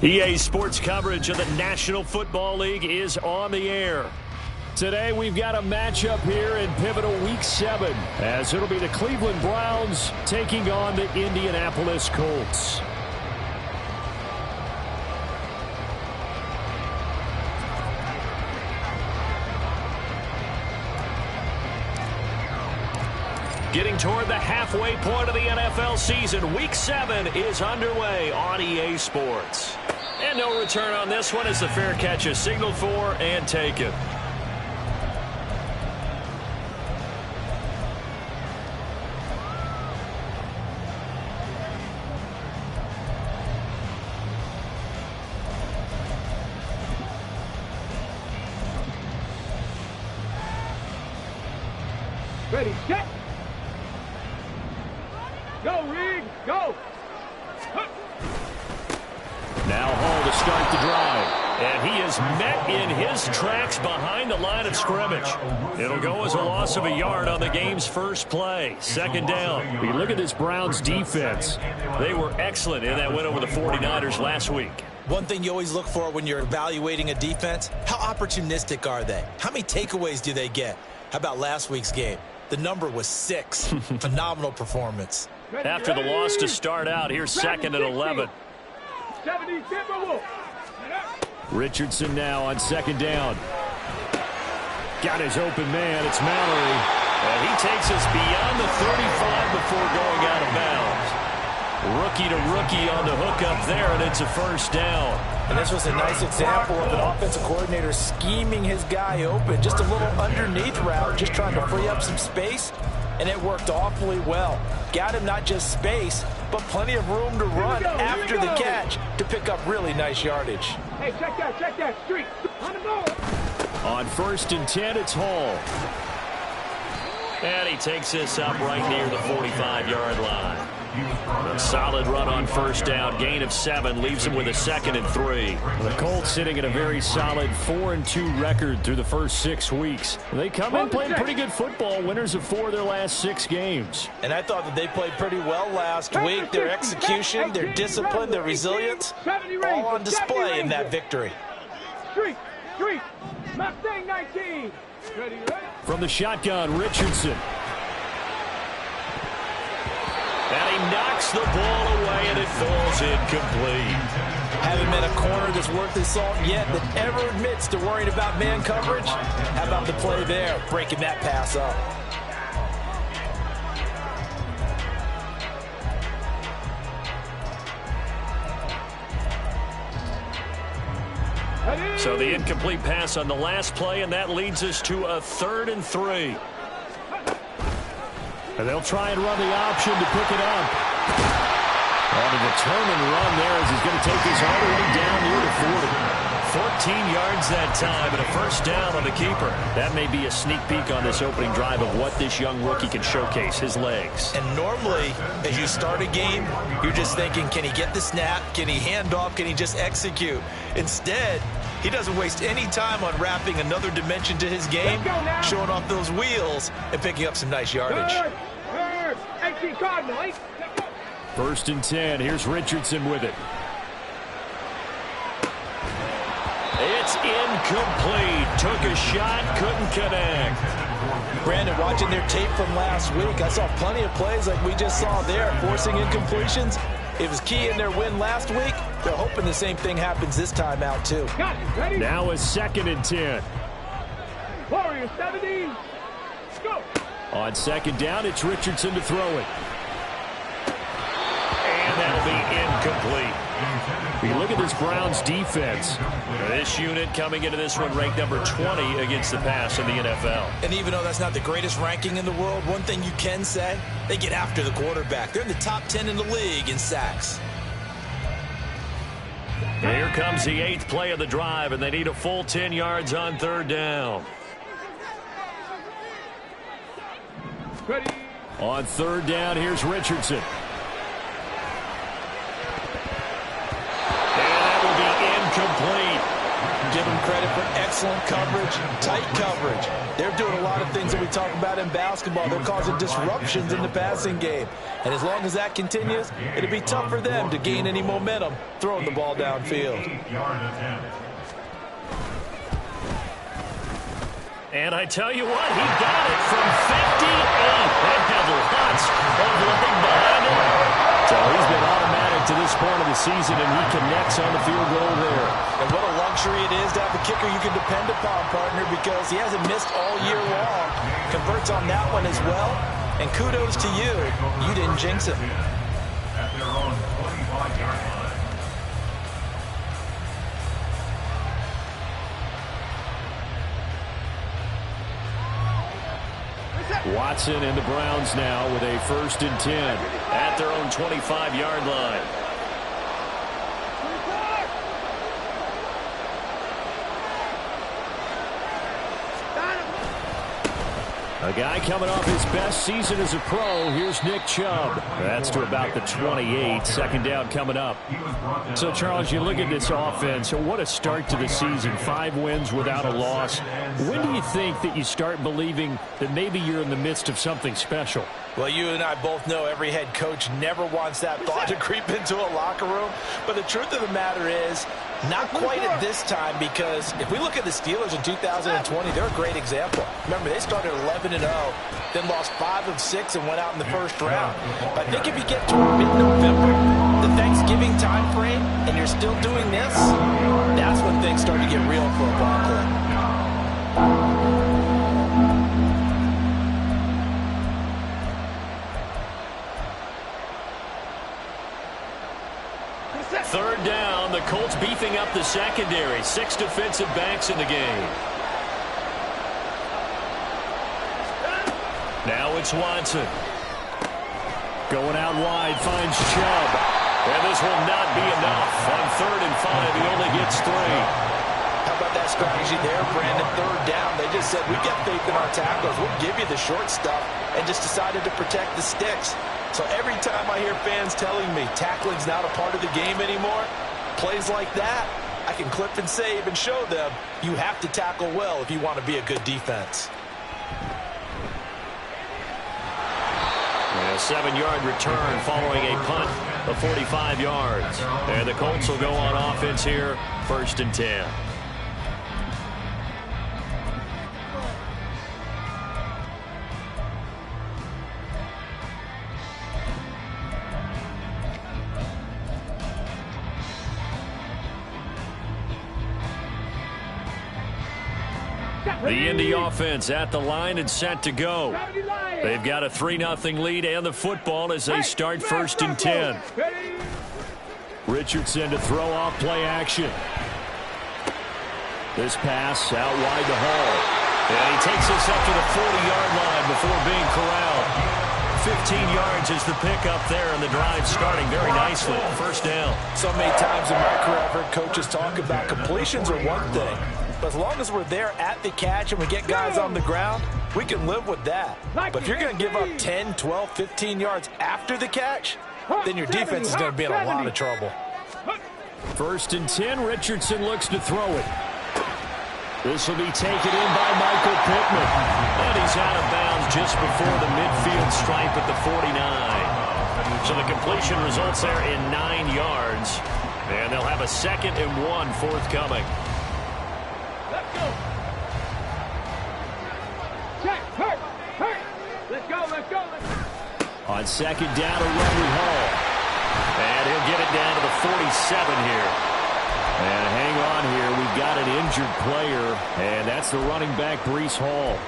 EA Sports coverage of the National Football League is on the air. Today we've got a matchup here in pivotal Week 7 as it'll be the Cleveland Browns taking on the Indianapolis Colts. Getting toward the halfway point of the NFL season, Week 7 is underway on EA Sports. And no return on this one as the fair catch is signaled for and taken. Ready, set. Go, Reed, go. Now Hall to start the drive. And he is met in his tracks behind the line of scrimmage. It'll go as a loss of a yard on the game's first play. Second down. We look at this Browns defense. They were excellent in that win over the 49ers last week. One thing you always look for when you're evaluating a defense, how opportunistic are they? How many takeaways do they get? How about last week's game? The number was 6. Phenomenal performance. After the loss to start out, here's second and 11. Richardson now on second down. Got his open man. It's Mallory. And he takes us beyond the 35 before going out of bounds. Rookie to rookie on the hook up there, and it's a first down. And this was a nice example of an offensive coordinator scheming his guy open. Just a little underneath route, just trying to free up some space, and it worked awfully well. Got him not just space, but plenty of room to run after the catch to pick up really nice yardage. Hey, check that street. On the ball. On first and 10, it's Hall. And he takes this up right near the 45-yard line. A solid run on first down. Gain of 7 leaves him with a second and 3. The Colts sitting at a very solid 4-2 record through the first 6 weeks. They come in playing pretty good football, winners of 4 of their last 6 games. And I thought that they played pretty well last week. Their execution, their discipline, their resilience, all on display in that victory. Street, Mustang 19. Ready. From the shotgun, Richardson. And he knocks the ball away, and it falls incomplete. Haven't met a corner that's worth his salt yet that ever admits to worrying about man coverage. How about the play there, breaking that pass up? So the incomplete pass on the last play, and that leads us to a 3rd and 3. And they'll try and run the option to pick it up. On a determined run there as he's going to take this all the way down near the 40. 14 yards that time and a first down on the keeper. That may be a sneak peek on this opening drive of what this young rookie can showcase, his legs. And normally, as you start a game, you're just thinking, can he get the snap? Can he hand off? Can he just execute? Instead, he doesn't waste any time on wrapping another dimension to his game, showing off those wheels, and picking up some nice yardage. 18 Cardinal, 8. First and 10. Here's Richardson with it. It's incomplete. Took a shot, couldn't connect. Brandon, watching their tape from last week, I saw plenty of plays like we just saw there, forcing incompletions. It was key in their win last week. They're hoping the same thing happens this time out, too. Got it. Ready? Now a 2nd and 10. Warriors 70. Go. On second down, it's Richardson to throw it. And that'll be incomplete. We look at this Browns defense. This unit coming into this one ranked number 20 against the pass in the NFL. And even though that's not the greatest ranking in the world, one thing you can say, they get after the quarterback. They're in the top 10 in the league in sacks. And here comes the 8th play of the drive, and they need a full 10 yards on 3rd down. Ready. On 3rd down, here's Richardson. And that will be incomplete. Give him credit for excellent coverage, tight coverage. They're doing a lot of things that we talk about in basketball. They're causing disruptions in the passing game. And as long as that continues, it'll be tough for them to gain any momentum throwing the ball downfield. And I tell you what, he got it from 58. That had lots of leg behind it. So he's been automatic to this point of the season, and he connects on the field goal there. And what a luxury it is to have a kicker you can depend upon, partner, because he hasn't missed all year long. Converts on that one as well. And kudos to you. You didn't jinx him. Watson and the Browns now with a 1st and 10 at their own 25-yard line. A guy coming off his best season as a pro. Here's Nick Chubb. That's to about the 28. 2nd down coming up. So, Charles, you look at this offense. What a start to the season. 5 wins without a loss. When do you think that you start believing that maybe you're in the midst of something special? Well, you and I both know every head coach never wants that thought to creep into a locker room. But the truth of the matter is, not quite at this time, because if we look at the Steelers in 2020, they're a great example. Remember, they started 11-0, then lost 5 of 6 and went out in the 1st round. But I think if you get to mid-November, the Thanksgiving time frame, and you're still doing this, that's when things start to get real for a ball club. 3rd down, the Colts beefing up the secondary. 6 defensive backs in the game. Now it's Watson. Going out wide, finds Chubb. And this will not be enough. On 3rd and 5, he only gets 3. How about that strategy there, Brandon? 3rd down, they just said, we got faith in our tacklers. We'll give you the short stuff, and just decided to protect the sticks. So every time I hear fans telling me tackling's not a part of the game anymore, plays like that, I can clip and save and show them you have to tackle well if you want to be a good defense. And a 7-yard return following a punt of 45 yards. And the Colts will go on offense here, 1st and 10. The Indy offense at the line and set to go. They've got a 3-0 lead and the football as they start 1st and 10. Richardson to throw off play action. This pass out wide to Hall. And he takes us up to the 40-yard line before being corralled. 15 yards is the pickup there, and the drive starting very nicely. 1st down. So many times in my career, I've heard coaches talk about completions are one thing. But as long as we're there at the catch and we get guys on the ground, we can live with that. But if you're going to give up 10, 12, 15 yards after the catch, then your defense is going to be in a lot of trouble. 1st and 10, Richardson looks to throw it. This will be taken in by Michael Pittman. And he's out of bounds just before the midfield stripe at the 49. So the completion results there in 9 yards. And they'll have a 2nd and 1 forthcoming. Let's go. Check. Hurt. Let's go. On 2nd down to Roby Hall. And he'll get it down to the 47 here. And hang on here. We've got an injured player, and that's the running back, Breece Hall.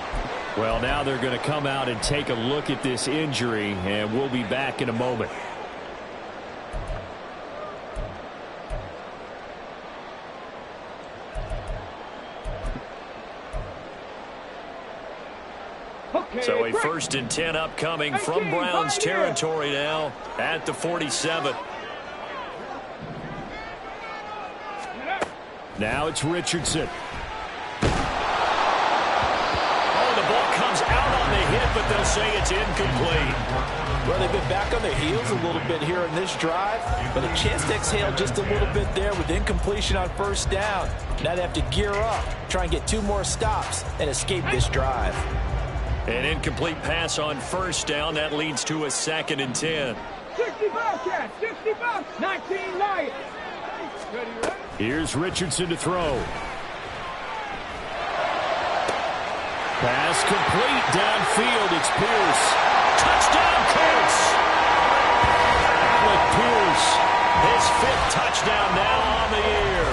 Well, now they're going to come out and take a look at this injury, and we'll be back in a moment. So a 1st and 10 upcoming from Browns territory now at the 47. Now it's Richardson. Oh, the ball comes out on the hit, but but they'll say it's incomplete. Well, they've been back on their heels a little bit here in this drive, but a chance to exhale just a little bit there with incompletion on first down. Now they have to gear up, try and get 2 more stops, and escape this drive. An incomplete pass on first down. That leads to a 2nd and 10. 60 Bobcats, 60 Bobcats, 19 Lions. Ready? Here's Richardson to throw. Pass complete downfield. It's Pierce. Touchdown, Colts! Alec Pierce, his 5th touchdown now on the year.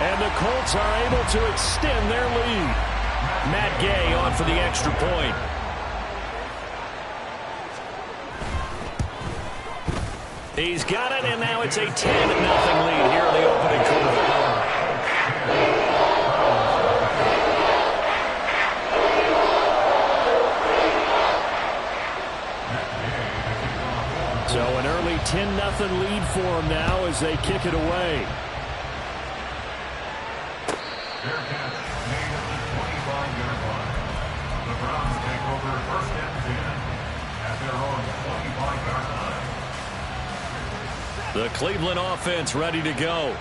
And the Colts are able to extend their lead. Matt Gay on for the extra point. He's got it, and now it's a 10-0 lead here in the opening quarter. So an early 10-0 lead for them now as they kick it away. The Browns take over 1st and 10 at their own 25-yard line. The Cleveland offense ready to go.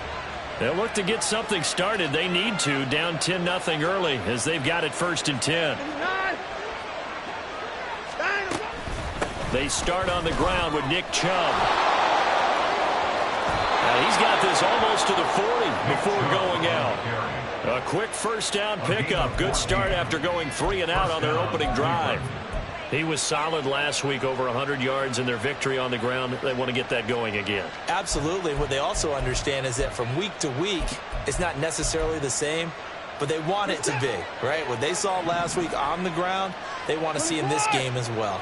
They'll look to get something started. They need to, down 10-0 early as they've got it 1st and 10. They start on the ground with Nick Chubb. Now he's got this almost to the 40 before going out. A quick first down pickup. Good start after going 3 and out on their opening drive. He was solid last week, over 100 yards in their victory on the ground. They want to get that going again. Absolutely. What they also understand is that from week to week, it's not necessarily the same, but they want it to be, right? What they saw last week on the ground, they want to see in this game as well.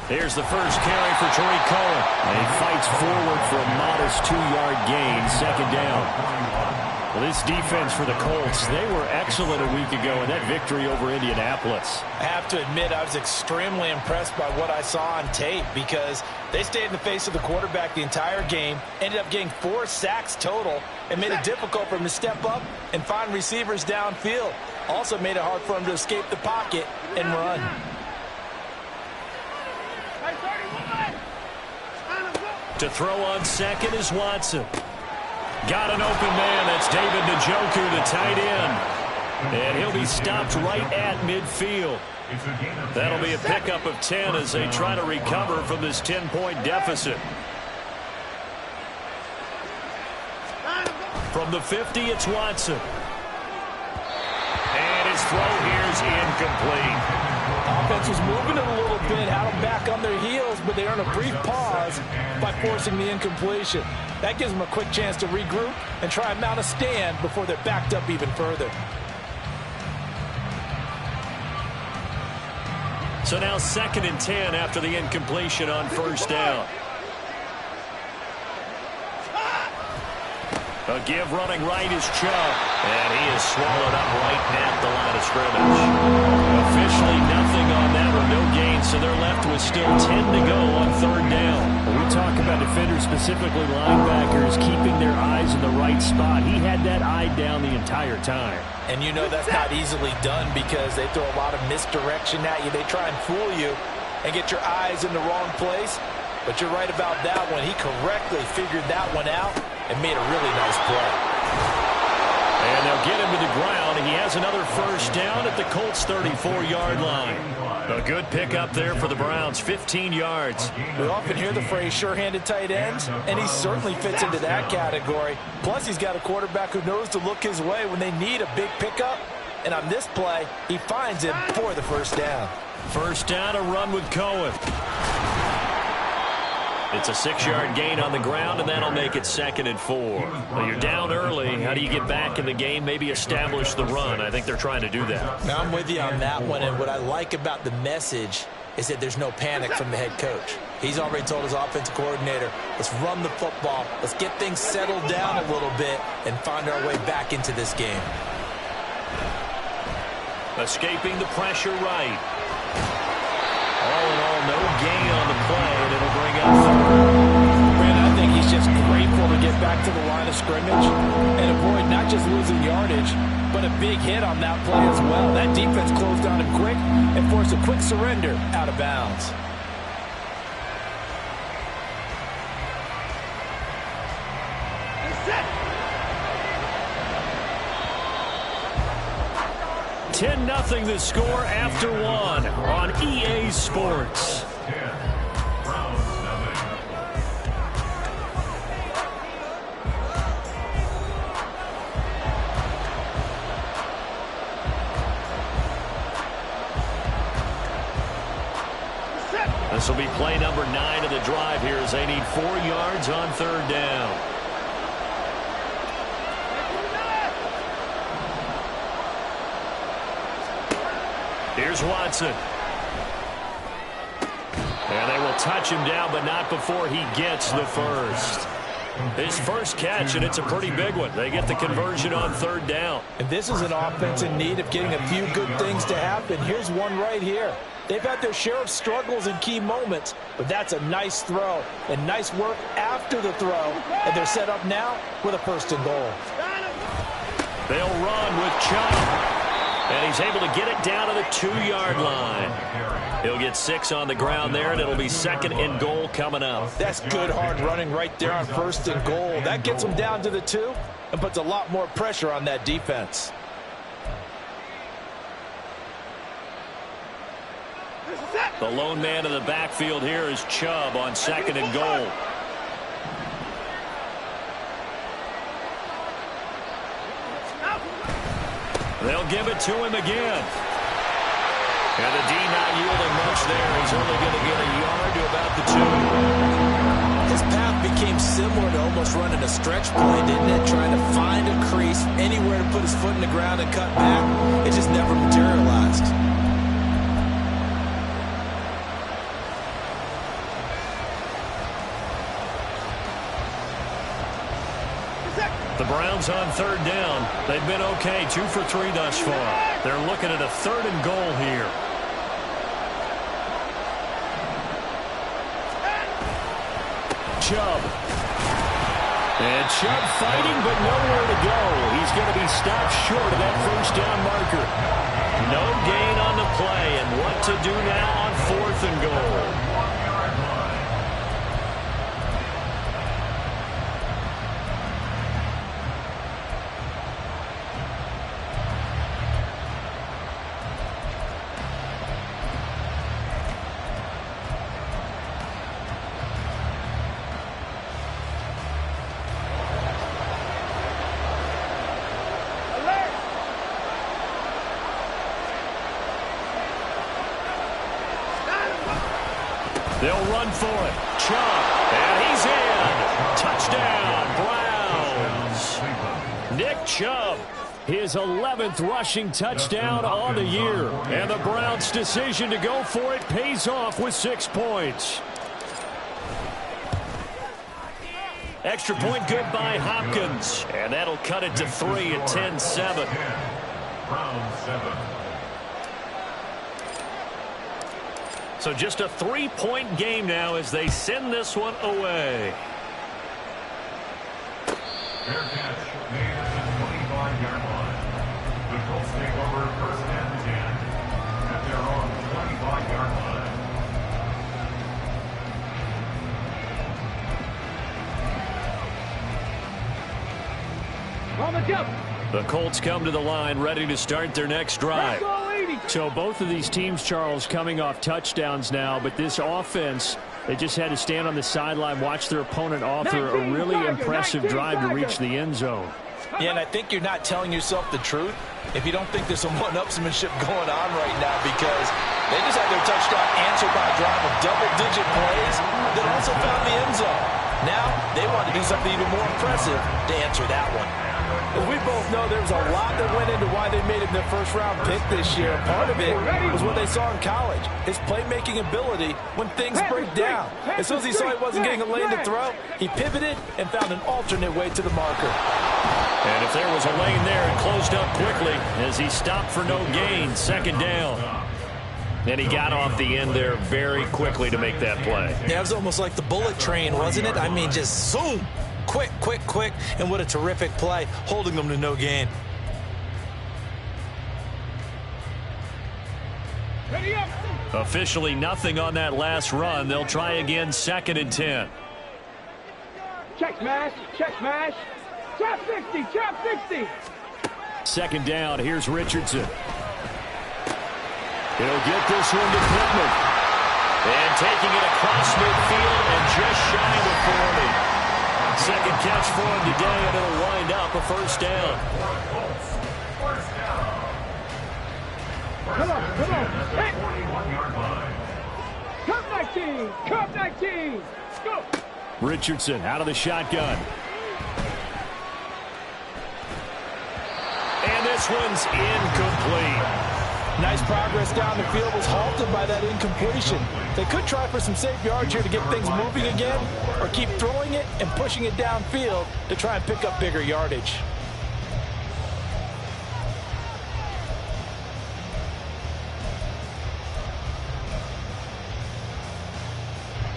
Here's the first carry for Tariq Cohen. And he fights forward for a modest 2-yard gain, 2nd down. Well, this defense for the Colts, they were excellent a week ago in that victory over Indianapolis. I have to admit, I was extremely impressed by what I saw on tape because they stayed in the face of the quarterback the entire game, ended up getting 4 sacks total, and made it difficult for him to step up and find receivers downfield. Also made it hard for him to escape the pocket and run. To throw on second is Watson. Got an open man. That's David Njoku, the tight end. And he'll be stopped right at midfield. That'll be a pickup of 10 as they try to recover from this 10-point deficit. From the 50, it's Watson. And his throw here is incomplete. Offense was moving it a little bit, had them back on their heels, but they earned a brief pause by forcing the incompletion. That gives them a quick chance to regroup and try and mount a stand before they're backed up even further. So now 2nd and 10 after the incompletion on first down. A give running right is Chubb. And he is swallowed up right at the line of scrimmage. Officially nothing on that one, no gain, so they're left with still 10 to go on 3rd down. When we talk about defenders, specifically linebackers, keeping their eyes in the right spot. He had that eye down the entire time. And you know that's not easily done because they throw a lot of misdirection at you. They try and fool you and get your eyes in the wrong place. But you're right about that one. He correctly figured that one out and made a really nice play. And they'll get him to the ground. He has another first down at the Colts' 34-yard line. A good pickup there for the Browns, 15 yards. We often hear the phrase sure-handed tight ends, and he certainly fits into that category. Plus, he's got a quarterback who knows to look his way when they need a big pickup. And on this play, he finds him for the first down. First down, a run with Cohen. It's a 6-yard gain on the ground, and that'll make it 2nd and 4. Well, you're down early. How do you get back in the game? Maybe establish the run. I think they're trying to do that. Now, I'm with you on that one, and what I like about the message is that there's no panic from the head coach. He's already told his offensive coordinator, let's run the football, let's get things settled down a little bit and find our way back into this game. Escaping the pressure right. All in all, no gain on the play, and it'll bring up 3rd. Brandon, I think he's just grateful to get back to the line of scrimmage and avoid not just losing yardage, but a big hit on that play as well. That defense closed on him quick and forced a quick surrender out of bounds. Set. 10-0 the score after one on EA Sports. This will be play number 9 of the drive here as they need 4 yards on third down. Here's Watson. And they will touch him down, but not before he gets the first. His first catch, and it's a pretty big one. They get the conversion on third down. And this is an offense in need of getting a few good things to happen. Here's one right here. They've had their share of struggles in key moments, but that's a nice throw and nice work after the throw. And they're set up now with a first and goal. They'll run with Chubb. And he's able to get it down to the 2-yard line. He'll get 6 on the ground there, and it'll be second and goal coming up. That's good hard running right there on first and goal. That gets them down to the 2 and puts a lot more pressure on that defense. The lone man in the backfield here is Chubb on second and goal. They'll give it to him again. And the D not yielding much there. He's only going to get a yard to about the 2. His path became similar to almost running a stretch play, didn't it? Trying to find a crease, anywhere to put his foot in the ground and cut back. It just never materialized. The Browns on third down. They've been okay, 2 for 3 thus far. They're looking at a third and goal here. Chubb. And Chubb fighting, but nowhere to go. He's going to be stopped short of that first down marker. No gain on the play, and what to do now on fourth and goal. They'll run for it. Chubb. And he's in. Touchdown, Browns. Nick Chubb, his 11th rushing touchdown on the year. And the Browns' decision to go for it pays off with 6 points. Extra point good by Hopkins. And that'll cut it to 3 at 10-7. Browns 7. So just a 3-point game now as they send this one away. Fair catch made at the 25-yard line. The Colts take over first and 10 at their own 25-yard line. On the jump. The Colts come to the line ready to start their next drive. Let's go, 80. So both of these teams, Charles, coming off touchdowns now, but this offense, they just had to stand on the sideline, watch their opponent author a really impressive drive to reach the end zone. Yeah, and I think you're not telling yourself the truth if you don't think there's some one-upsmanship going on right now, because they just had their touchdown answered by a drive of double-digit plays that also found the end zone. Now they want to do something even more impressive to answer that one. As we both know, there's a lot that went into why they made him their first-round pick this year. Part of it was what they saw in college, his playmaking ability when things break down. As soon as he saw he wasn't getting a lane to throw, he pivoted and found an alternate way to the marker. And if there was a lane there, it closed up quickly as he stopped for no gain, second down. And he got off the end there very quickly to make that play. Yeah, it was almost like the bullet train, wasn't it? I mean, just zoom. Quick, and what a terrific play, holding them to no gain. Ready up. Officially nothing on that last run. They'll try again, 2nd and 10. Check smash. Chop 60, chop 60. 2nd down, here's Richardson. He'll get this one to Pittman. And taking it across midfield and just shy of 40. Second catch for him today, and it'll wind up a 1st down. Come on. Hey. Cup 19. Go. Richardson out of the shotgun. And this one's incomplete. Nice progress down the field, was halted by that incompletion. They could try for some safe yards here to get things moving again, or keep throwing it and pushing it downfield to try and pick up bigger yardage.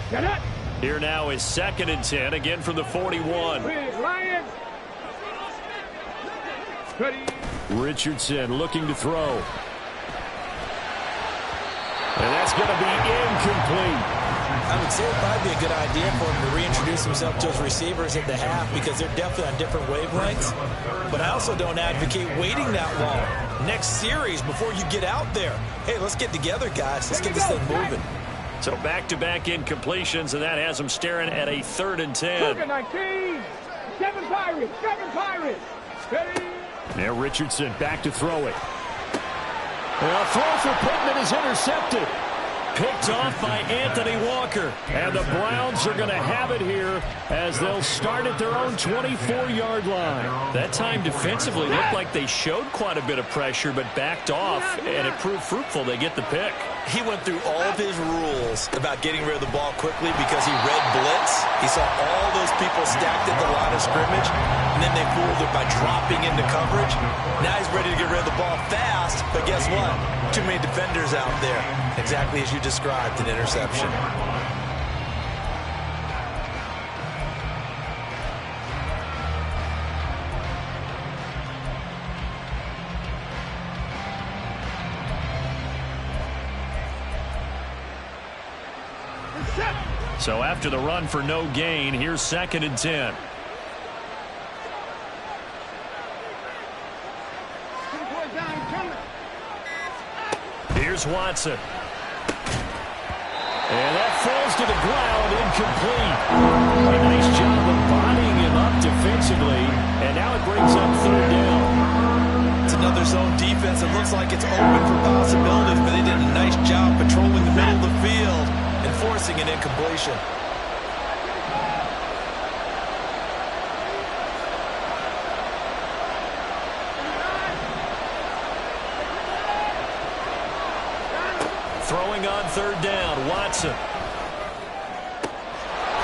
Get it. Here now is 2nd and 10, again from the 41. Lions. Ready. Richardson looking to throw. And that's going to be incomplete. I would say it would probably be a good idea for him to reintroduce himself to his receivers at the half, because they're definitely on different wavelengths. But I also don't advocate waiting that long. Next series, before you get out there. Hey, let's get together, guys. Let's get this thing moving. So back-to-back incompletions, and that has them staring at a 3rd and 10. 19. 7 Pirates. Ready. Now Richardson back to throw it. And a throw for Pittman is intercepted. Picked off by Anthony Walker. And the Browns are going to have it here as they'll start at their own 24-yard line. That time defensively looked like they showed quite a bit of pressure, but backed off, and it proved fruitful. They get the pick. He went through all of his rules about getting rid of the ball quickly because he read blitz. He saw all those people stacked at the line of scrimmage, and then they fooled it by dropping into coverage. Now he's ready to get rid of the ball fast, but guess what? Too many defenders out there. Exactly as you described, an interception. So after the run for no gain, here's 2nd and 10. Here's Watson. And that falls to the ground, incomplete. A nice job of bodying him up defensively, and now it brings up 3rd down. It's another zone defense. It looks like it's open for possibilities, but they did a nice job patrolling the middle of the field and forcing an incompletion. Throwing on 3rd down, Watson.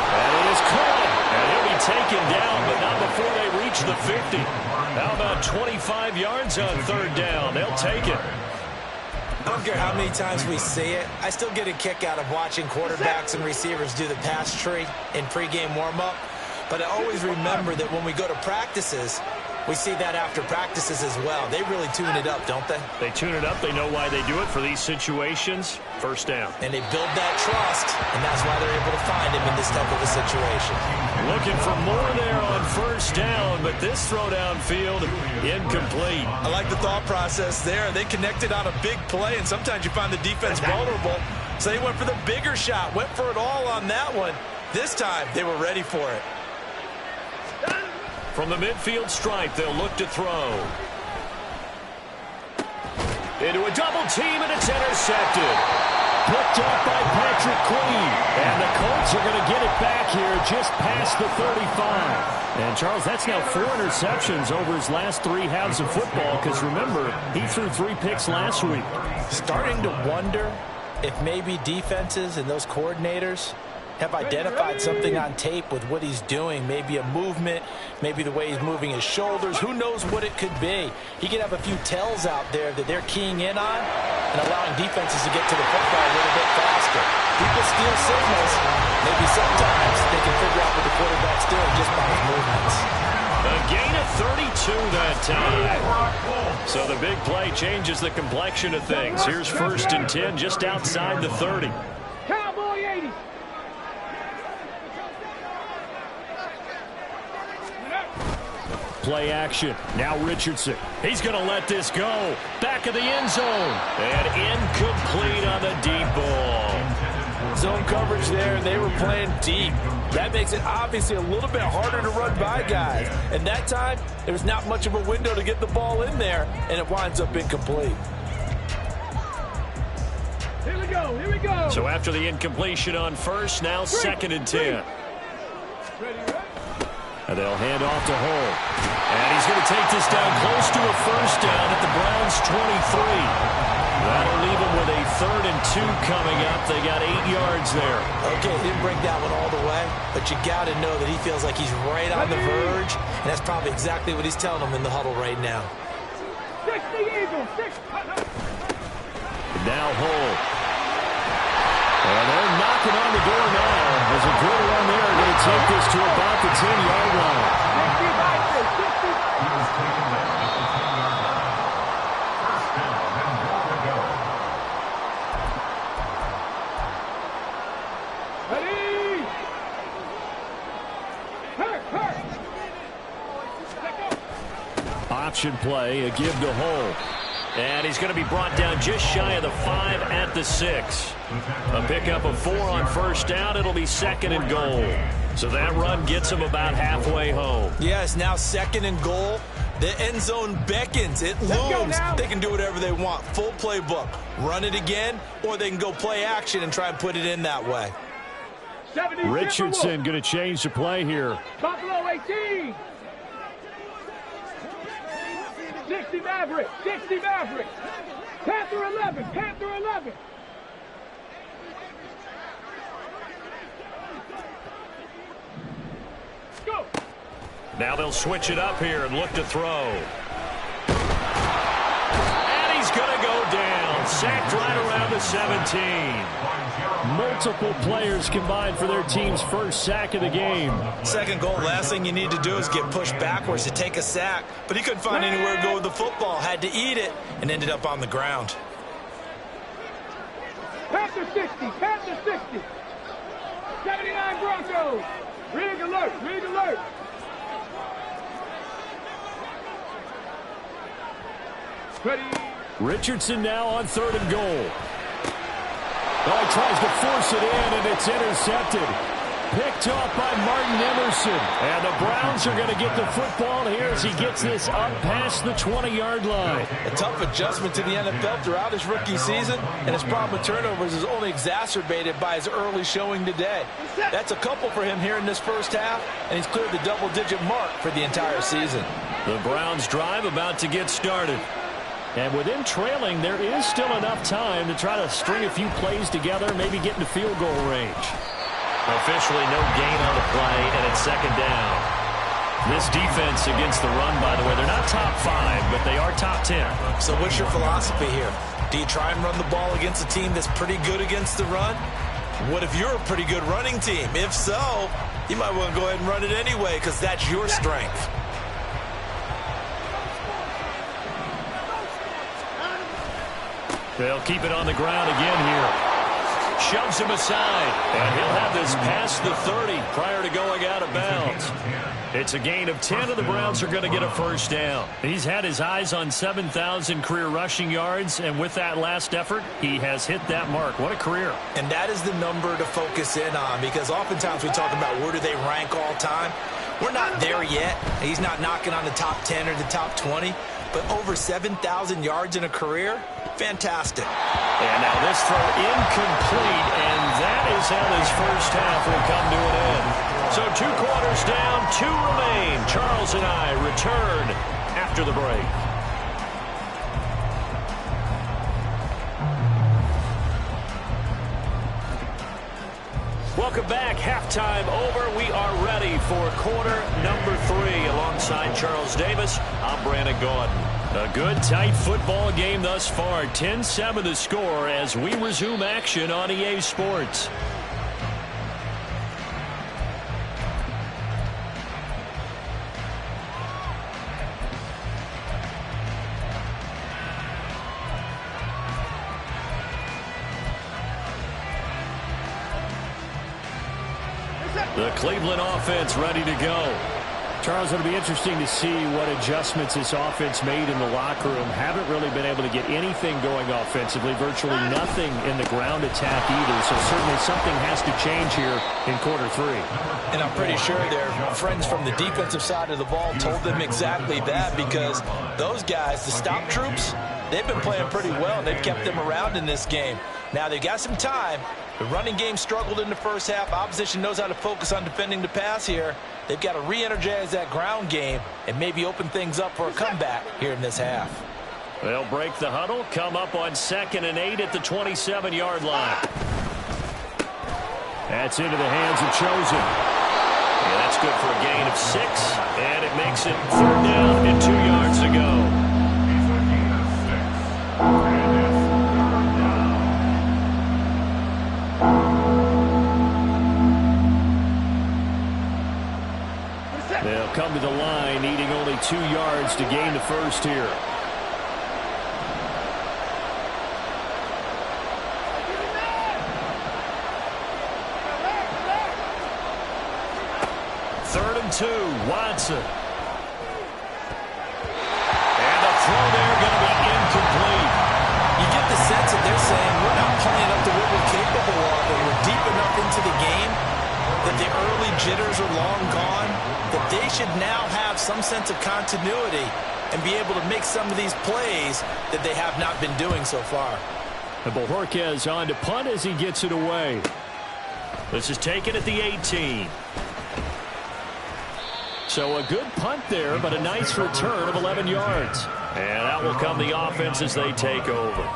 And it is caught. And he'll be taken down, but not before they reach the 50. How about 25 yards on 3rd down? They'll take it. I don't care how many times we see it. I still get a kick out of watching quarterbacks and receivers do the pass tree in pregame warm-up. But I always remember that when we go to practices, we see that after practices as well. They really tune it up, don't they? They tune it up. They know why they do it for these situations. 1st down. And they build that trust, and that's why they're able to find him in this type of a situation. Looking for more there on 1st down, but this throw downfield, incomplete. I like the thought process there. They connected on a big play, and sometimes you find the defense vulnerable. So they went for the bigger shot, went for it all on that one. This time, they were ready for it. From the midfield stripe, they'll look to throw. Into a double team, and it's intercepted. Picked up by Patrick Queen. And the Colts are going to get it back here just past the 35. And, Charles, that's now 4 interceptions over his last 3 halves of football, because, remember, he threw 3 picks last week. Starting to wonder if maybe defenses and those coordinators have identified something on tape with what he's doing. Maybe a movement, maybe the way he's moving his shoulders. Who knows what it could be? He could have a few tells out there that they're keying in on and allowing defenses to get to the football a little bit faster. People steal signals. Maybe sometimes they can figure out what the quarterback's doing just by his movements. A gain of 32 that time. So the big play changes the complexion of things. Here's 1st and 10 just outside the 30. Cowboy 80. Play action. Now Richardson. He's going to let this go. Back of the end zone. And incomplete on the deep ball. Zone coverage there, and they were playing deep. That makes it obviously a little bit harder to run by guys. And that time, there was not much of a window to get the ball in there, and it winds up incomplete. Here we go. Here we go. So after the incompletion on 1st, now 2nd and 10. And they'll hand off to Hull. And he's going to take this down close to a 1st down at the Browns' 23. That'll leave them with a 3rd and 2 coming up. They got 8 yards there. Okay, didn't break that one all the way, but you got to know that he feels like he's right on the verge, and that's probably exactly what he's telling them in the huddle right now. 60 Eagles. 6. Now Hull. And they're knocking on the door now. There's a good run there. Going to take this to about the 10-yard line. 60. He was taken down at the 10-yard line. 1st down and more to go. Ready. Hurt. Option play, a give to Hull. And he's going to be brought down just shy of the 5 at the 6. A pickup of 4 on 1st down. It'll be 2nd and goal. So that run gets him about halfway home. Yes, now 2nd and goal. The end zone beckons. It looms. They can do whatever they want. Full playbook. Run it again, or they can go play action and try and put it in that way. Richardson going to change the play here. Buffalo 18. 60 Maverick. Panther 11. Go. Now they'll switch it up here and look to throw. And he's going to go down. Sacked right around the 17. Multiple players combined for their team's 1st sack of the game. 2nd goal, last thing you need to do is get pushed backwards to take a sack. But he couldn't find anywhere to go with the football. Had to eat it and ended up on the ground. Panther 60. 79 Broncos. Rig alert. Ready. Richardson now on 3rd and goal. Oh, he tries to force it in, and it's intercepted. Picked off by Martin Emerson. And the Browns are going to get the football here as he gets this up past the 20-yard line. A tough adjustment to the NFL throughout his rookie season, and his problem with turnovers is only exacerbated by his early showing today. That's a couple for him here in this 1st half, and he's cleared the double-digit mark for the entire season. The Browns drive about to get started. And with him trailing, there is still enough time to try to string a few plays together, maybe get into field goal range. Officially no gain on the play, and it's 2nd down. This defense against the run, by the way, they're not top 5, but they are top 10. So what's your philosophy here? Do you try and run the ball against a team that's pretty good against the run? What if you're a pretty good running team? If so, you might want to go ahead and run it anyway because that's your strength. They'll keep it on the ground again here. Shoves him aside, and he'll have this past the 30 prior to going out of bounds. It's a gain of 10, and the Browns are going to get a 1st down. He's had his eyes on 7,000 career rushing yards, and with that last effort, he has hit that mark. What a career. And that is the number to focus in on, because oftentimes we talk about where do they rank all time. We're not there yet. He's not knocking on the top 10 or the top 20, but over 7,000 yards in a career, fantastic. And now this throw incomplete, and that is how this 1st half will come to an end. So 2 quarters down, 2 remain. Charles and I return after the break. Welcome back. Halftime over. We are ready for quarter number 3. Alongside Charles Davis, I'm Brandon Gaudin. A good, tight football game thus far. 10-7 the score as we resume action on EA Sports. The Cleveland offense ready to go. Charles, it'll be interesting to see what adjustments this offense made in the locker room. Haven't really been able to get anything going offensively, virtually nothing in the ground attack either. So certainly something has to change here in quarter 3. And I'm pretty sure their friends from the defensive side of the ball told them exactly that, because those guys, the stop troops, they've been playing pretty well. They've kept them around in this game. Now they've got some time. The running game struggled in the first half. Opposition knows how to focus on defending the pass here. They've got to re-energize that ground game and maybe open things up for a comeback here in this half. They'll break the huddle, come up on 2nd and 8 at the 27-yard line. That's into the hands of Chosen. And that's good for a gain of 6, and it makes it 3rd down and 2 yards to go. It's a gain of 6. And it's 3rd down. They'll come to the line, needing only 2 yards to gain the first here. Third and 2, Watson. And the throw there going to be incomplete. You get the sense that they're saying we're not playing up to what we're capable of, and we're deep enough into the game that the early jitters are long gone, that they should now have some sense of continuity and be able to make some of these plays that they have not been doing so far. And Bojorquez on to punt as he gets it away. This is taken at the 18. So a good punt there, but a nice return of 11 yards. And out will come the offense as they take over.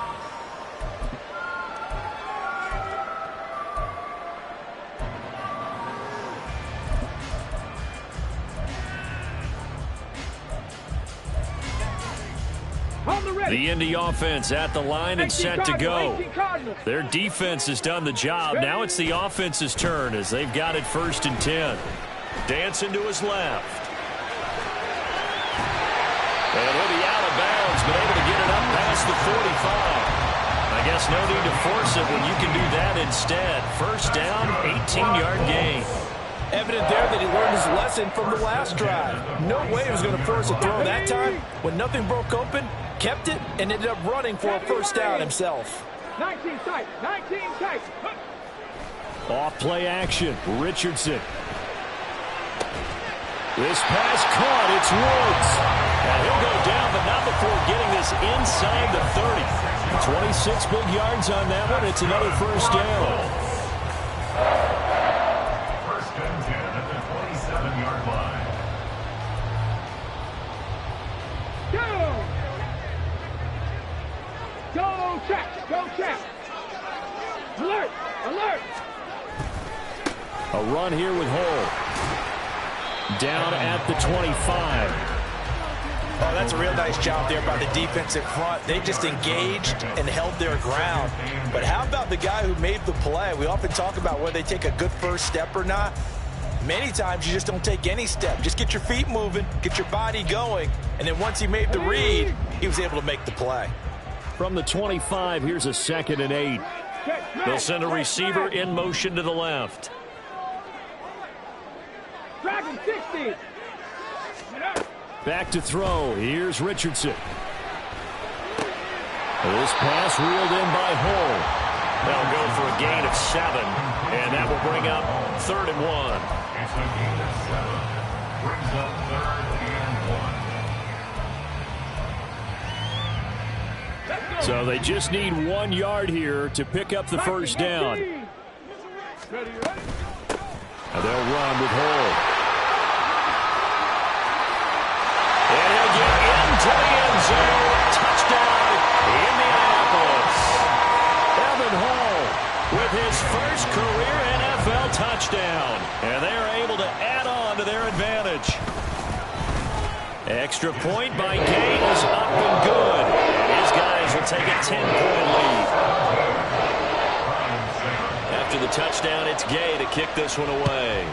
The Indy offense at the line and set to go. Their defense has done the job. Now it's the offense's turn as they've got it 1st and 10. Dancing to his left. And he'll be out of bounds, but able to get it up past the 45. I guess no need to force it when you can do that instead. 1st down, 18-yard gain. Evident there that he learned his lesson from the last drive. No way he was going to force a throw that time. When nothing broke open, kept it, and ended up running for a 1st down himself. 19 tight, 19 tight. Off play action, Richardson. This pass caught, it's Woods. And he'll go down, but not before getting this inside the 30. 26 big yards on that one. It's another 1st down. 1st and 10 at the 27-yard line. Go check, go check. Alert, alert. A run here with Hole. Down at the 25. Oh, that's a real nice job there by the defensive front. They just engaged and held their ground. But how about the guy who made the play? We often talk about whether they take a good first step or not. Many times you just don't take any step. Just get your feet moving, get your body going, and then once he made the read, he was able to make the play. From the 25, here's a 2nd and 8. They'll send a receiver in motion to the left. Dragon 60. Back to throw. Here's Richardson. This pass reeled in by Hole. They'll go for a gain of 7, and that will bring up 3rd and 1. It's a gain of 7. Brings up 3rd and 1. So they just need 1 yard here to pick up the 1st down. And they'll run with Hole. And he'll get into the end zone. Touchdown, Indianapolis. Evan Hall with his first career NFL touchdown. And they're able to add on to their advantage. Extra point by Gay is up and good. His guys will take a 10-point lead. After the touchdown, it's Gay to kick this one away.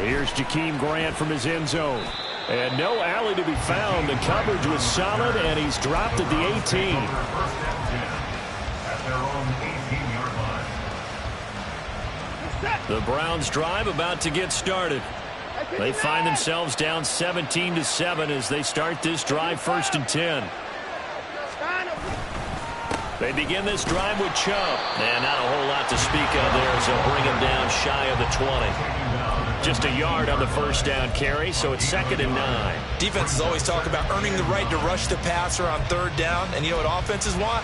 Here's Jakeem Grant from his end zone. And no alley to be found. The coverage was solid, and he's dropped at the 18. At their own 18-yard line. The Browns drive about to get started. They find themselves down 17-7 as they start this drive 1st and 10. They begin this drive with Chubb. And not a whole lot to speak of there, so bring him down shy of the 20. Just a yard on the first down carry, so it's 2nd and 9. Defenses always talk about earning the right to rush the passer on 3rd down. And you know what offenses want?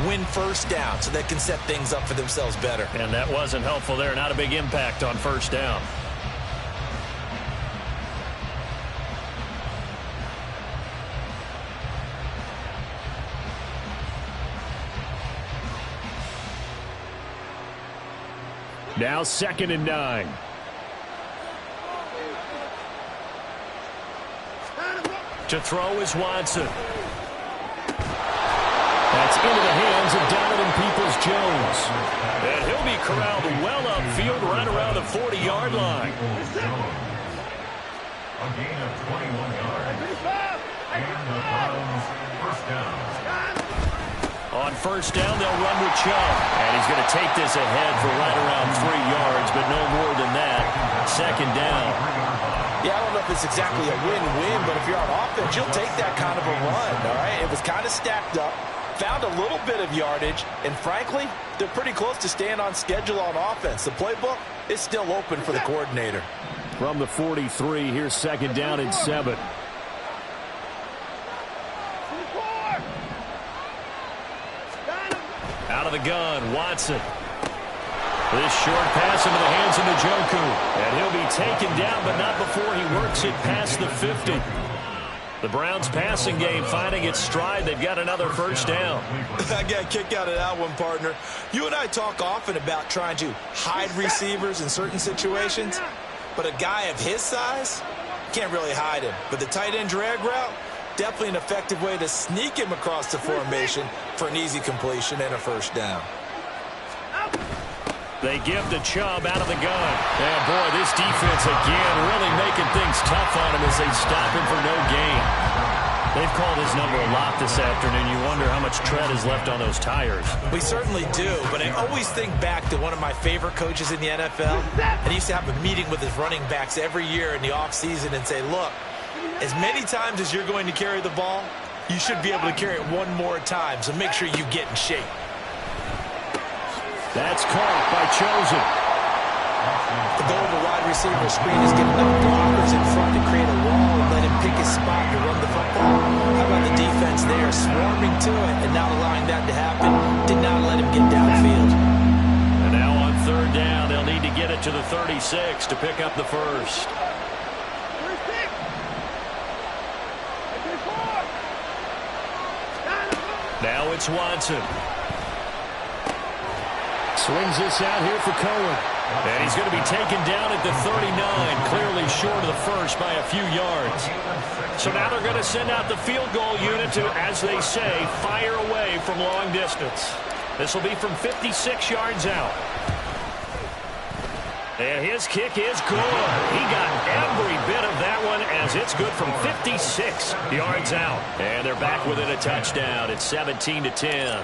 Win 1st down so they can set things up for themselves better. And that wasn't helpful there. Not a big impact on 1st down. Now 2nd and 9. To throw is Watson. That's into the hands of Donovan Peoples-Jones. And he'll be corralled well upfield right around the 40-yard line. A gain of 21 yards. And the Browns first down. On 1st down, they'll run with Chubb. And he's going to take this ahead for right around 3 yards, but no more than that. 2nd down. Yeah, I don't know if it's exactly a win-win, but if you're on offense, you'll take that kind of a run, all right? It was kind of stacked up, found a little bit of yardage, and frankly, they're pretty close to staying on schedule on offense. The playbook is still open for the coordinator. From the 43, here's 2nd down and 7. Out of the gun, Watson. This short pass into the hands of Njoku. And he'll be taken down, but not before he works it past the 50. The Browns passing game finding its stride. They've got another 1st down. I got a kick out of that one, partner. You and I talk often about trying to hide receivers in certain situations, but a guy of his size can't really hide him. But the tight end drag route, definitely an effective way to sneak him across the formation for an easy completion and a 1st down. They give to Chubb out of the gun. And, boy, this defense again really making things tough on him as they stop him for no gain. They've called his number a lot this afternoon. You wonder how much tread is left on those tires. We certainly do, but I always think back to one of my favorite coaches in the NFL. And he used to have a meeting with his running backs every year in the offseason and say, look, as many times as you're going to carry the ball, you should be able to carry it one more time, so make sure you get in shape. That's caught by Chosen. The goal of a wide receiver screen is get enough blockers in front to create a wall and let him pick his spot to run the football. How about the defense there, swarming to it and not allowing that to happen? Did not let him get downfield. And now on 3rd down, they'll need to get it to the 36 to pick up the 1st. Now it's Watson. Swings this out here for Cohen. And he's going to be taken down at the 39, clearly short of the 1st by a few yards. So now they're going to send out the field goal unit to, as they say, fire away from long distance. This will be from 56 yards out. And his kick is good. He got every bit of that one as it's good from 56 yards out. And they're back within a touchdown. It's 17-10.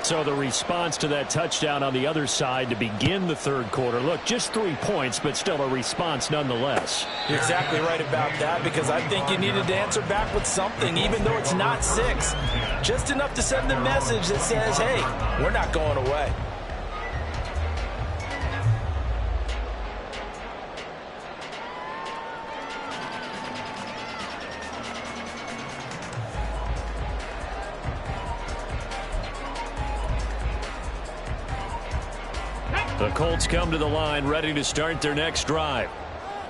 So the response to that touchdown on the other side to begin the 3rd quarter. Look, just 3 points, but still a response nonetheless. You're exactly right about that, because I think you needed to answer back with something, even though it's not 6. Just enough to send the message that says, hey, we're not going away. The Colts come to the line ready to start their next drive.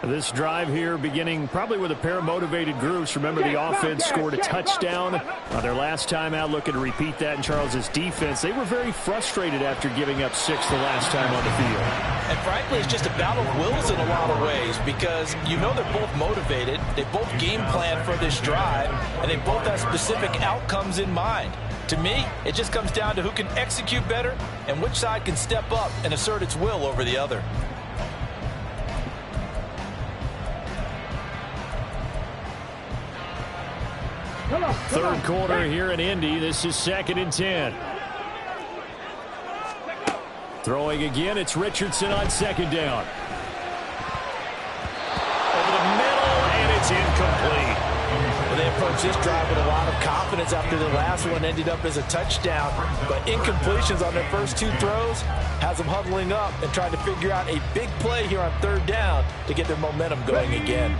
This drive here beginning probably with a pair of motivated groups. Remember, the offense scored a touchdown on their last time out, looking to repeat that in Charles's defense. They were very frustrated after giving up 6 the last time on the field. And frankly, it's just a battle of wills in a lot of ways because you know they're both motivated. They both game plan for this drive, and they both have specific outcomes in mind. To me, it just comes down to who can execute better and which side can step up and assert its will over the other. Third quarter here in Indy. This is 2nd and 10. Throwing again, it's Richardson on 2nd down. Over the middle, and it's incomplete. Well, they approached this drive with a lot of confidence after the last one ended up as a touchdown. But incompletions on their first 2 throws has them huddling up and trying to figure out a big play here on 3rd down to get their momentum going again.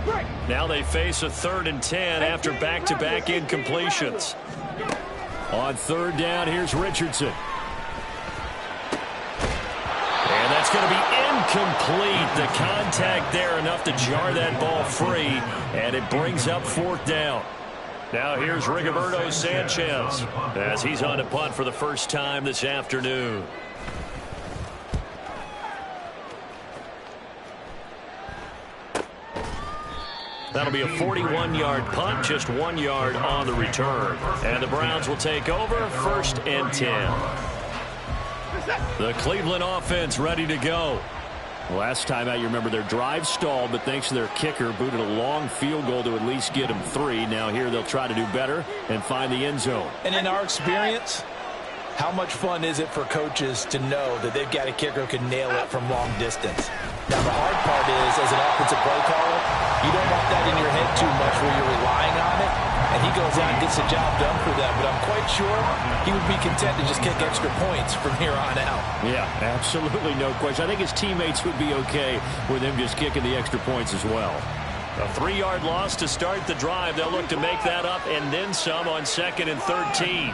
Now they face a 3rd and 10 after back-to-back incompletions. On 3rd down, here's Richardson. And that's going to be incomplete. The contact there enough to jar that ball free, and it brings up 4th down. Now here's Rigoberto Sanchez as he's on to punt for the first time this afternoon. That'll be a 41-yard punt, just 1 yard on the return. And the Browns will take over, 1st and 10. The Cleveland offense ready to go. Last time out, you remember their drive stalled, but thanks to their kicker, booted a long field goal to at least get them 3. Now here they'll try to do better and find the end zone. And in our experience, how much fun is it for coaches to know that they've got a kicker who can nail it from long distance? Now, the hard part is, as an offensive play caller, you don't want that in your head too much where you're relying on it, and he goes out and gets the job done for them. But I'm quite sure he would be content to just kick extra points from here on out. Yeah, absolutely no question. I think his teammates would be okay with him just kicking the extra points as well. A 3-yard loss to start the drive. They'll look to make that up and then some on 2nd and 13.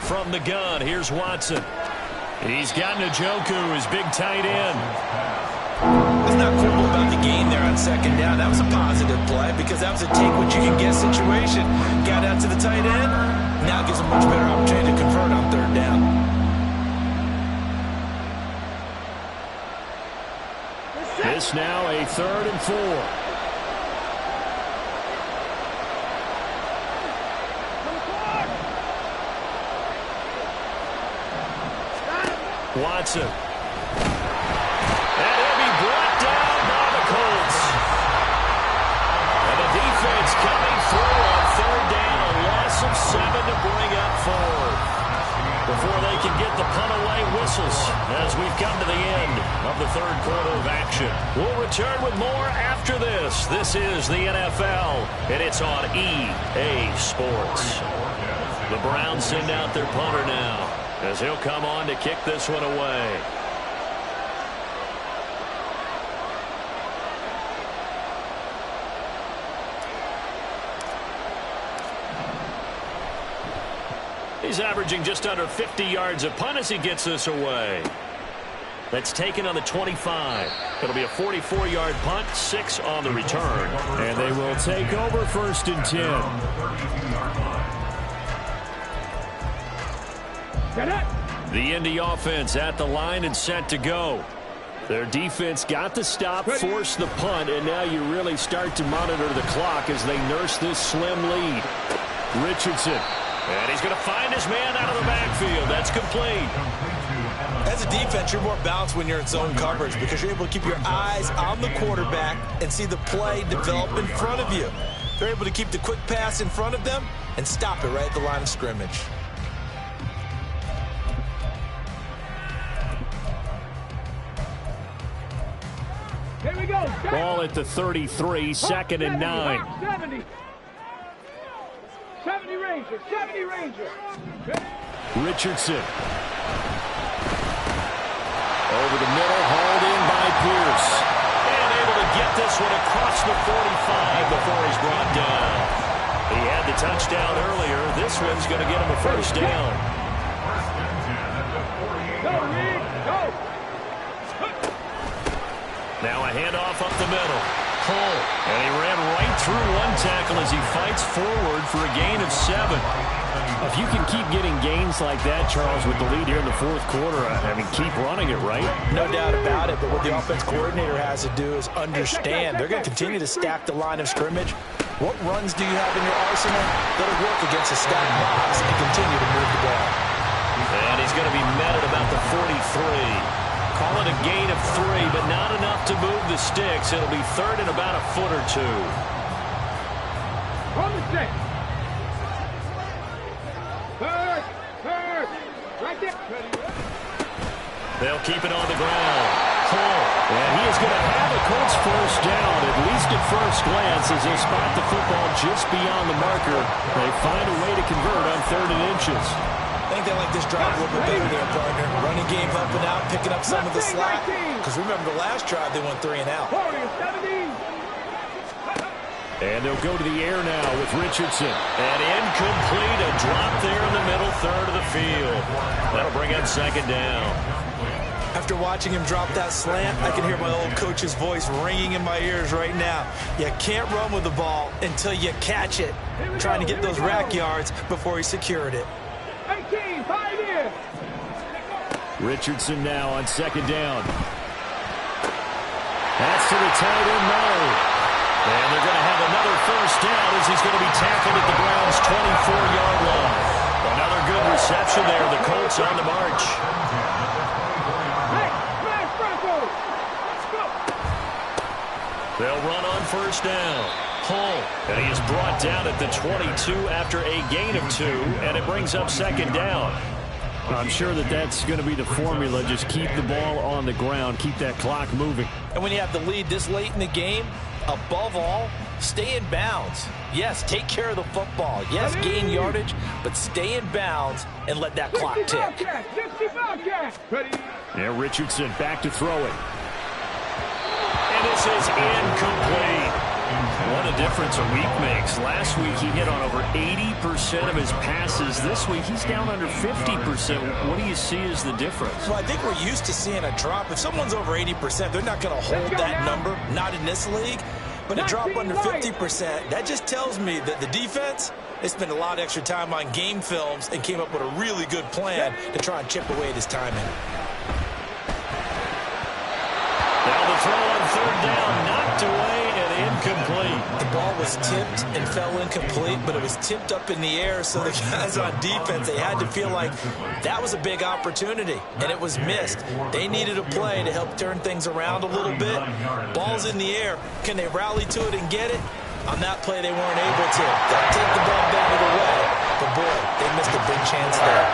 From the gun, here's Watson. He's got Njoku, his big tight end. It's not cool about the gain there on 2nd down. That was a positive play because that was a take-what-you-can-get situation. Got out to the tight end. Now gives him much better opportunity to convert on 3rd down. This now a 3rd and 4. Watson. And he'll be brought down by the Colts. And the defense coming through on 3rd down. A loss of 7 to bring up 4th. Before they can get the punt away whistles as we've come to the end of the 3rd quarter of action. We'll return with more after this. This is the NFL, and it's on EA Sports. The Browns send out their punter now, as he'll come on to kick this one away. He's averaging just under 50 yards a punt as he gets this away. That's taken on the 25. It'll be a 44-yard punt, 6 on the return. And they will take over 1st and 10. The Indy offense at the line and set to go. Their defense got the stop, forced the punt, and now you really start to monitor the clock as they nurse this slim lead. Richardson. And he's going to find his man out of the backfield. That's complete. As a defense, you're more balanced when you're in zone coverage because you're able to keep your eyes on the quarterback and see the play develop in front of you. They're able to keep the quick pass in front of them and stop it right at the line of scrimmage. Here we go. Ball at the 33, 2nd and 9. 70 Rangers, 70 Rangers. Richardson. Over the middle, hauled in by Pierce. And able to get this one across the 45 before he's brought down. He had the touchdown earlier. This one's going to get him a 1st down. Go, Reed, go. Now a handoff up the middle. Hull. And he ran right through one tackle as he fights forward for a gain of 7. If you can keep getting gains like that, Charles, with the lead here in the fourth quarter, I mean, keep running it, right? No doubt about it, but what the offense coordinator has to do is understand they're going to continue to stack the line of scrimmage. What runs do you have in your arsenal? That'll work against a stacked box and continue to move the ball. And he's going to be met at about the 43. Call it a gain of 3, but not enough to move the sticks. It'll be third and about a foot or 2. On the stick. Third. Right there. They'll keep it on the ground. Hull. And he is going to have a Colts first down, at least at first glance, as they spot the football just beyond the marker. They find a way to convert on 3rd and inches. I think they like this drive a little bit better there, partner. Running game helping out, picking up some of the slack. Because remember the last drive, they went 3 and out. 40-17. And they'll go to the air now with Richardson. And incomplete, a drop there in the middle third of the field. That'll bring up 2nd down. After watching him drop that slant, I can hear my old coach's voice ringing in my ears right now. You can't run with the ball until you catch it. Trying to get those rack yards before he secured it. 18, 5 years. Richardson now on 2nd down. That's to the tight end, Murray. And they're going to have another first down as he's going to be tackled at the Browns' 24-yard line. Another good reception there. The Colts on the march. Hey, smash Broncos. Let's go. They'll run on first down. Hull. And he is brought down at the 22 after a gain of 2, and it brings up 2nd down. I'm sure that's going to be the formula. Just keep the ball on the ground. Keep that clock moving. And when you have the lead this late in the game, above all, stay in bounds. Yes, take care of the football. Yes, gain yardage, but stay in bounds and let that clock tick. 65 catch. Ready. Yeah, Richardson back to throw it. And this is incomplete. What a difference a week makes. Last week he hit on over 80% of his passes. This week he's down under 50%. What do you see as the difference? Well, I think we're used to seeing a drop. If someone's over 80%, they're not going to hold that number, not in this league. But a drop under 50%, that just tells me that the defense, they spent a lot of extra time on game films and came up with a really good plan to try and chip away at his timing. Now the throw on 3rd down, knocked away and incomplete. The ball was tipped and fell incomplete, but it was tipped up in the air, so the guys on defense, they had to feel like that was a big opportunity, and it was missed. They needed a play to help turn things around a little bit. Ball's in the air. Can they rally to it and get it? On that play, they weren't able to. They'll take the ball back away, but boy, they missed a big chance there.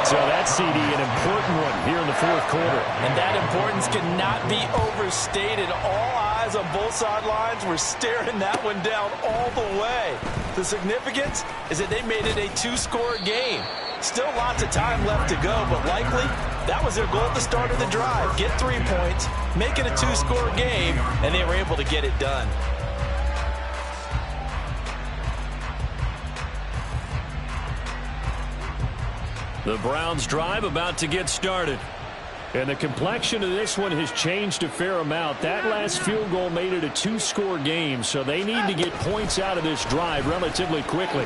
So that's, CD, an important one here in the fourth quarter. And that importance cannot be overstated. All eyes on both sidelines were staring that one down all the way. The significance is that they made it a 2-score game. Still lots of time left to go, but likely that was their goal at the start of the drive. Get 3 points, make it a 2-score game, and they were able to get it done. The Browns drive about to get started. And the complexion of this one has changed a fair amount. That last field goal made it a 2-score game, so they need to get points out of this drive relatively quickly.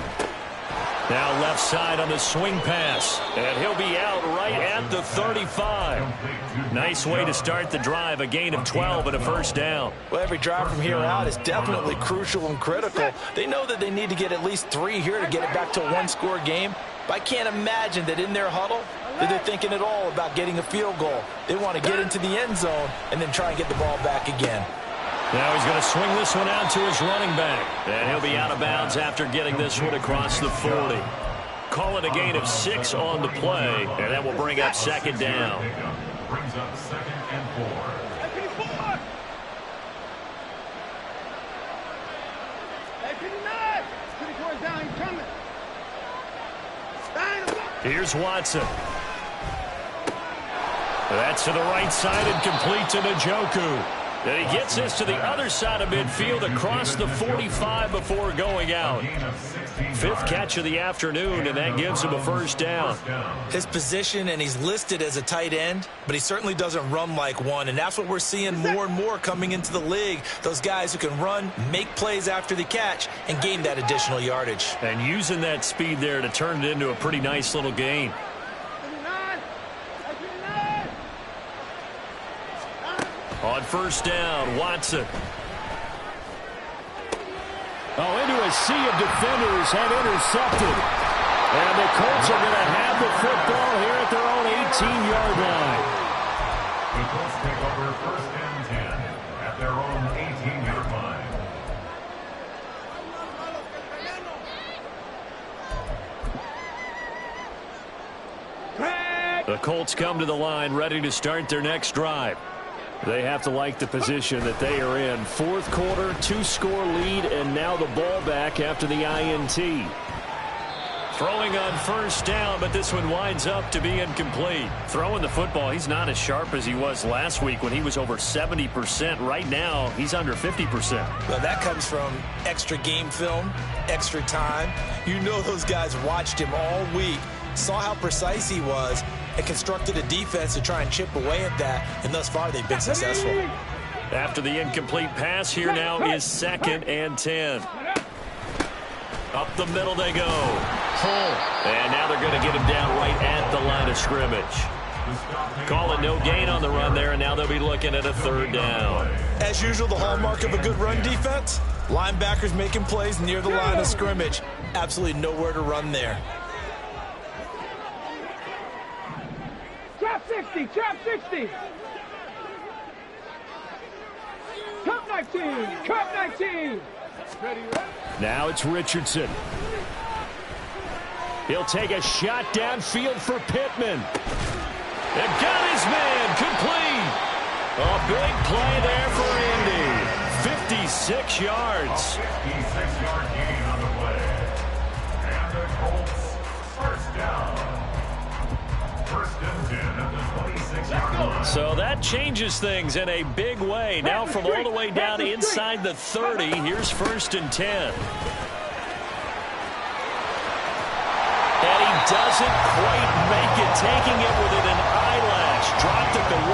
Now left side on the swing pass, and he'll be out right at the 35. Nice way to start the drive, a gain of 12 and a first down. Well, every drive from here out is definitely crucial and critical. They know that they need to get at least 3 here to get it back to a 1-score game. But I can't imagine that in their huddle that they're thinking at all about getting a field goal. They want to get into the end zone and then try and get the ball back again. Now he's going to swing this one out to his running back. And he'll be out of bounds after getting this one across the 40. Call it a gain of 6 on the play, and that will bring up 2nd down. Brings up 2nd and 4. Here's Watson. That's to the right side and complete to Njoku. And he gets this to the other side of midfield across the 45 before going out. Fifth catch of the afternoon, and that gives him a first down. His position, and he's listed as a tight end, but he certainly doesn't run like one, and that's what we're seeing more and more coming into the league. Those guys who can run, make plays after the catch, and gain that additional yardage. And using that speed there to turn it into a pretty nice little gain. On first down, Watson. Into a sea of defenders and intercepted. And the Colts are going to have the football here at their own 18-yard line. The Colts take over first and 10 at their own 18-yard line. The Colts come to the line ready to start their next drive. They have to like the position that they are in. Fourth quarter, 2-score lead, and now the ball back after the INT. Throwing on first down, but this one winds up to be incomplete. Throwing the football, he's not as sharp as he was last week when he was over 70%. Right now, he's under 50%. Well, that comes from extra game film, extra time. You know those guys watched him all week, saw how precise he was, and constructed a defense to try and chip away at that, and thus far they've been successful. After the incomplete pass, here now is 2nd and 10. Up the middle they go. And now they're going to get him down right at the line of scrimmage. Calling no gain on the run there, and now they'll be looking at a 3rd down. As usual, the hallmark of a good run defense, linebackers making plays near the line of scrimmage. Absolutely nowhere to run there. Trap 60, trap 60. Cup 19, cup 19. Ready, Now it's Richardson. He'll take a shot downfield for Pittman. And got his man complete. A big play there for Indy. 56 yards. 56-yard gain on the play. And the Colts first down. First and 10 at the 26-yard line. So that changes things in a big way. Now from all the way down inside the 30, here's 1st and 10. And he doesn't quite make it, taking it within an eyelash. Dropped at the 1.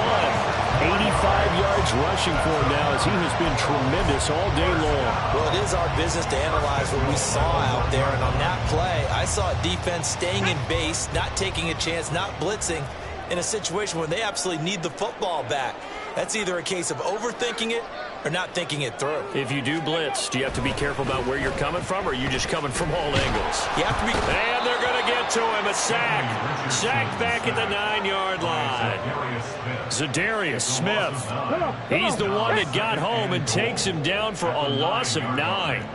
85 yards rushing for him now as he has been tremendous all day long. Well, it is our business to analyze what we saw out there, and on that play, I saw a defense staying in base, not taking a chance, not blitzing, in a situation where they absolutely need the football back. That's either a case of overthinking it or not thinking it through. If you do blitz, do you have to be careful about where you're coming from, or are you just coming from all angles? You have to be... And they're going to get to him. A sack. Sacked back at the 9-yard line. Za'Darius Smith. He's the one that got home and takes him down for a loss of 9.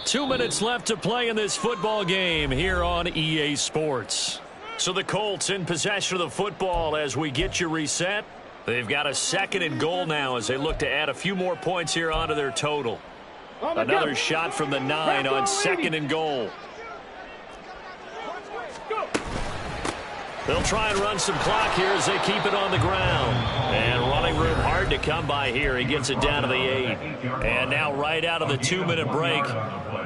2 minutes left to play in this football game here on EA Sports. So the Colts in possession of the football as we get you reset. They've got a 2nd and goal now as they look to add a few more points here onto their total. Another shot from the 9 on 2nd and goal. They'll try and run some clock here as they keep it on the ground. And running room hard to come by here. He gets it down to the 8. And now right out of the 2-minute break,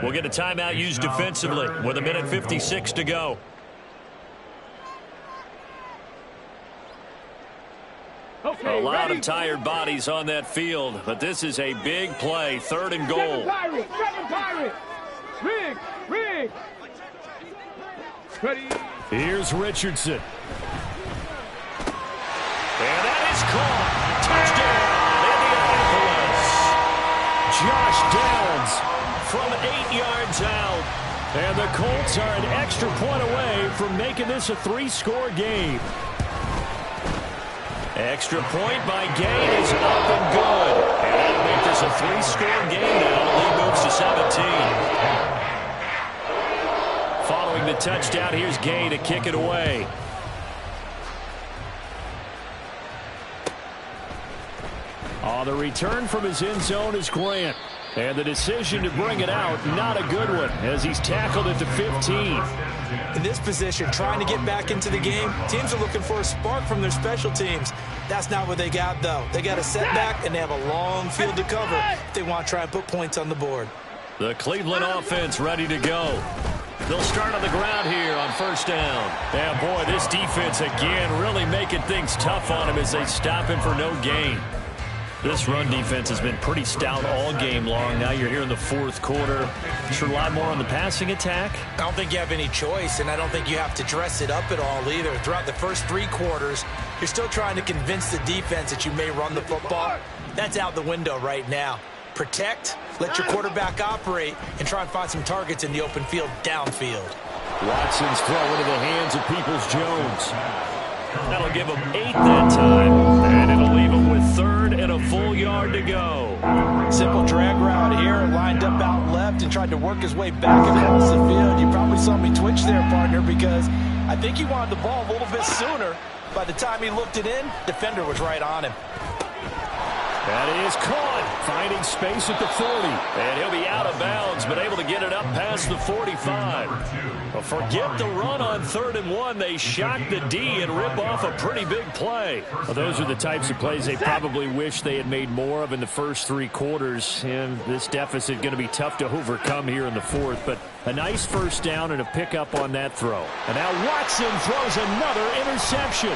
we'll get a timeout used defensively with 1:56 to go. Okay, a lot ready? of tired bodies on that field, but this is a big play. 3rd and goal. Seven Pirates. Rig. Ready. Here's Richardson. And that is caught. Touchdown, Indianapolis. Josh Downs from 8 yards out. And the Colts are an extra point away from making this a 3-score game. Extra point by Gain is up and good. And that'll make this a 3-score game now. The lead moves to 17. Following the touchdown, here's Gain to kick it away. On the return from his end zone is Grant. And the decision to bring it out, not a good one, as he's tackled at the 15. In this position, trying to get back into the game, teams are looking for a spark from their special teams. That's not what they got, though. They got a setback, and they have a long field to cover if they want to try and put points on the board. The Cleveland offense ready to go. They'll start on the ground here on first down. Yeah, boy, this defense again really making things tough on him as they stop him for no gain. This run defense has been pretty stout all game long. Now you're here in the fourth quarter. Should rely more on the passing attack? I don't think you have any choice, and I don't think you have to dress it up at all either. Throughout the first 3 quarters, you're still trying to convince the defense that you may run the football. That's out the window right now. Protect, let your quarterback operate, and try and find some targets in the open field downfield. Watson's throw into the hands of Peoples-Jones. That'll give him 8 that time, and it'll leave him with 3rd and a full yard to go. Simple drag route here, lined up out left and tried to work his way back across the field. You probably saw me twitch there, partner, because I think he wanted the ball a little bit sooner. By the time he looked it in, defender was right on him. That is caught, finding space at the 40. And he'll be out of bounds, but able to get it up past the 45. Well, forget the run on 3rd and 1. They shock the D and rip off a pretty big play. Well, those are the types of plays they probably wish they had made more of in the first 3 quarters. And this deficit going to be tough to overcome here in the fourth. But a nice first down and a pickup on that throw. And now Watson throws another interception.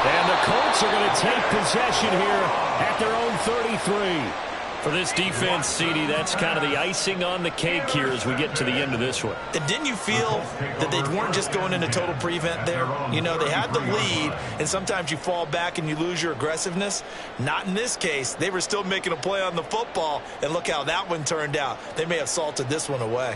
And the Colts are going to take possession here at their own 33. For this defense, CD, that's kind of the icing on the cake here as we get to the end of this one. And didn't you feel that they weren't just going into total prevent there? You know, they had the lead, and sometimes you fall back and you lose your aggressiveness. Not in this case. They were still making a play on the football, and look how that one turned out. They may have salted this one away.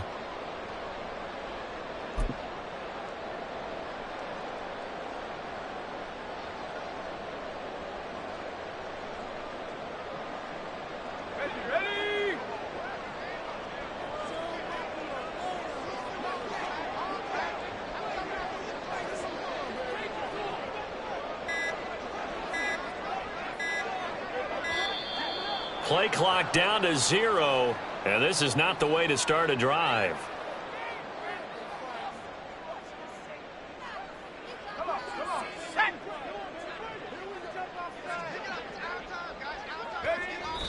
Play clock down to 0, and this is not the way to start a drive.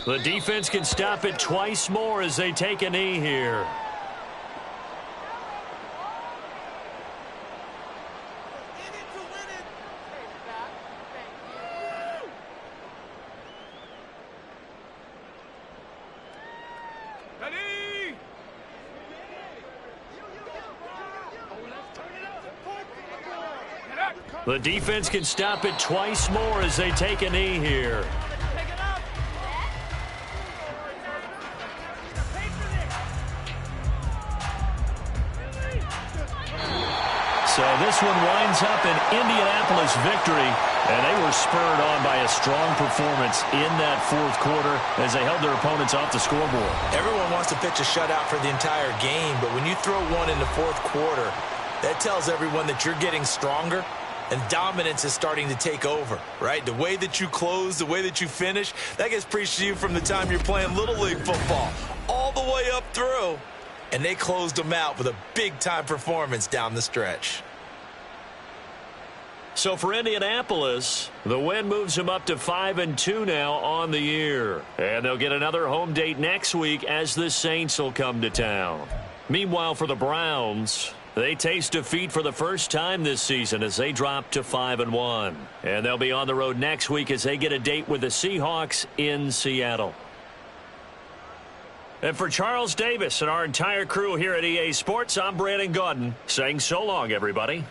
The defense can stop it twice more as they take a knee here. The defense can stop it twice more as they take a knee here. So this one winds up an Indianapolis victory, and they were spurred on by a strong performance in that fourth quarter as they held their opponents off the scoreboard. Everyone wants to pitch a shutout for the entire game, but when you throw one in the fourth quarter, that tells everyone that you're getting stronger. And dominance is starting to take over, right? The way that you close, the way that you finish, that gets preached to you from the time you're playing Little League football all the way up through. And they closed them out with a big-time performance down the stretch. So for Indianapolis, the win moves them up to 5-2 now on the year. And they'll get another home date next week as the Saints will come to town. Meanwhile, for the Browns, they taste defeat for the first time this season as they drop to 5-1. And they'll be on the road next week as they get a date with the Seahawks in Seattle. And for Charles Davis and our entire crew here at EA Sports, I'm Brandon Gaudin saying so long, everybody.